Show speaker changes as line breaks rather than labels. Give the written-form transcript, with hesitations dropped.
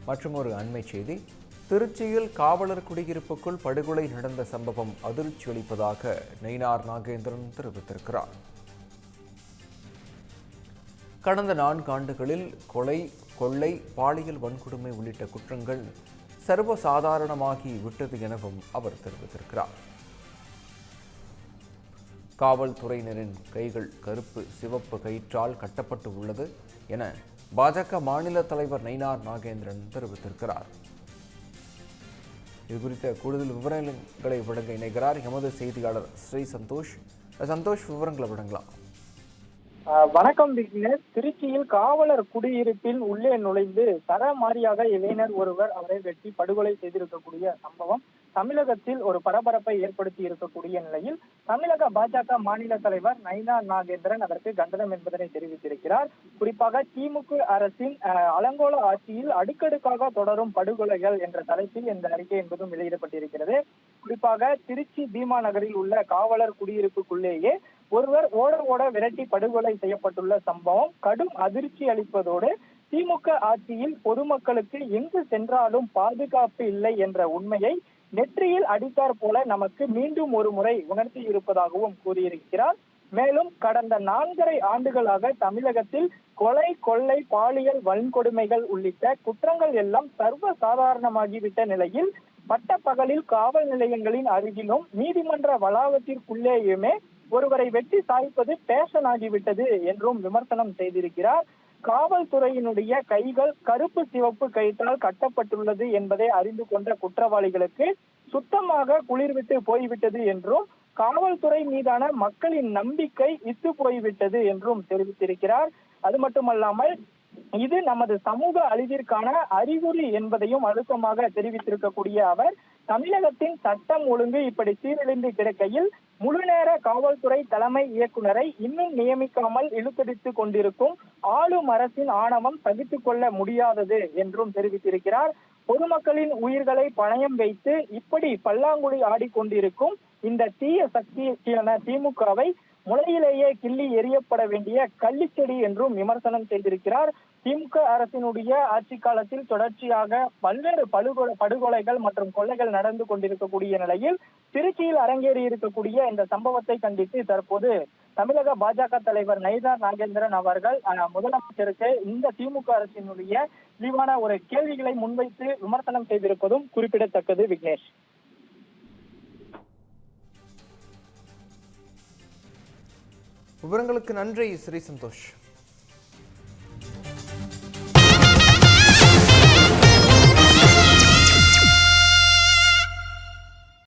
மற்றும் ஒரு அண்மை செய்தி. திருச்சியில் காவலர் குடியிருப்புக்குள் படுகொலை நடந்த சம்பவம் அதிர்ச்சி அளிப்பதாக நயினார் நாகேந்திரன் தெரிவித்திருக்கிறார். கடந்த 4 ஆண்டுகளில் கொலை, கொள்ளை, பாலியல் வன்கொடுமை உள்ளிட்ட குற்றங்கள் சர்வசாதாரணமாகி விட்டது எனவும் அவர் தெரிவித்திருக்கிறார். காவல்துறையினரின் கைகள் கருப்பு சிவப்பு கயிற்றால் கட்டப்பட்டு உள்ளது என பாஜக மாநில தலைவர் நயினார் நாகேந்திரன் தெரிவித்திருக்கிறார். இது குறித்த கூடுதல் விவரங்களை வழங்க இணைகிறார் எமது செய்தியாளர் ஸ்ரீ சந்தோஷ். சந்தோஷ், விவரங்களை வழங்கலாம்.
வணக்கம் விக்னேஷ். திருச்சியில் காவலர் குடியிருப்பில் உள்ளே நுழைந்து சரமாரியாக இளைஞர் ஒருவர் அவரை வெட்டி படுகொலை செய்திருக்கக்கூடிய சம்பவம் தமிழகத்தில் ஒரு பரபரப்பை ஏற்படுத்தி இருக்கக்கூடிய நிலையில் தமிழக பாஜக மாநில தலைவர் நயினார் நாகேந்திரன் அதற்கு கண்டனம் என்பதனை தெரிவித்திருக்கிறார். குறிப்பாக திமுக அரசின் அலங்கோல ஆட்சியில் அடுக்கடுக்காக தொடரும் படுகொலைகள் என்ற தலைப்பில் இந்த அறிக்கை என்பதும் வெளியிடப்பட்டிருக்கிறது. குறிப்பாக திருச்சி பீமா நகரில் உள்ள காவலர் குடியிருப்புக்குள்ளேயே ஒருவர் ஓட விரட்டி படுகொலை செய்யப்பட்டுள்ள சம்பவம் கடும் அதிர்ச்சி அளிப்பதோடு திமுக ஆட்சியில் பொதுமக்களுக்கு எங்கு சென்றாலும் பாதுகாப்பு இல்லை என்ற உண்மையை நெற்றியில் அடித்தார் போல நமக்கு மீண்டும் ஒரு முறை உணர்த்தி இருப்பதாகவும் கூறியிருக்கிறார். மேலும் கடந்த 4.5 ஆண்டுகளாக தமிழகத்தில் கொலை, கொள்ளை, பாலியல் வன்கொடுமைகள் உள்ளிட்ட குற்றங்கள் எல்லாம் சர்வ சாதாரணமாகிவிட்ட நிலையில் பட்டப்பகலில் காவல் நிலையங்களின் அருகிலும் நீதிமன்ற வளாகத்திற்குள்ளேயுமே ஒருவரை வெட்டி சாய்ப்பது பேஷன் ஆகிவிட்டது என்றும் விமர்சனம் செய்திருக்கிறார். காவல்துறையினுடைய கைகள் கருப்பு சிவப்பு கயிற்றால் கட்டப்பட்டுள்ளது என்பதை அறிந்து கொண்ட குற்றவாளிகளுக்கு சுத்தமாக குளிர்விட்டு போய்விட்டது என்றும் காவல்துறை மீதான மக்களின் நம்பிக்கை இத்து போய்விட்டது என்றும் தெரிவித்திருக்கிறார். அது மட்டுமல்லாமல் இது நமது சமூக அழிவிற்கான அறிகுறி என்பதையும் அழுத்தமாக தெரிவித்திருக்கக்கூடிய அவர் தமிழகத்தின் சட்டம் ஒழுங்கு இப்படி சீரழிந்து கிடக்கையில் முழுநேர காவல்துறை தலைமை இயக்குநரை இன்னும் நியமிக்காமல் இழுத்தடித்துக் கொண்டிருக்கும் ஆளும் அரசின் ஆணவம் சகித்துக் கொள்ள முடியாதது என்றும் தெரிவித்திருக்கிறார். பொதுமக்களின் உயிர்களை பணயம் வைத்து இப்படி பல்லாங்குழி ஆடிக்கொண்டிருக்கும் இந்த தீய சக்தியான திமுகவை முளையிலேயே கிள்ளி எறியப்பட வேண்டிய கள்ளிச்செடி என்றும் விமர்சனம் செய்திருக்கிறார். திமுக அரசினுடைய ஆட்சி காலத்தில் தொடர்ச்சியாக பல்வேறு படுகொலைகள் மற்றும் கொள்ளைகள் நடந்து கொண்டிருக்கக்கூடிய நிலையில் திருச்சியில் அரங்கேறி இருக்கக்கூடிய இந்த சம்பவத்தை கண்டித்து தற்போது தமிழக பாஜக தலைவர் நயினார் நாகேந்திரன் அவர்கள் முதலமைச்சருக்கு இந்த திமுக அரசினுடைய விரிவான ஒரு கேள்விகளை முன்வைத்து விமர்சனம் செய்திருப்பதும் குறிப்பிடத்தக்கது. விக்னேஷ்,
விவரங்களுக்கு நன்றி ஸ்ரீ சந்தோஷ்.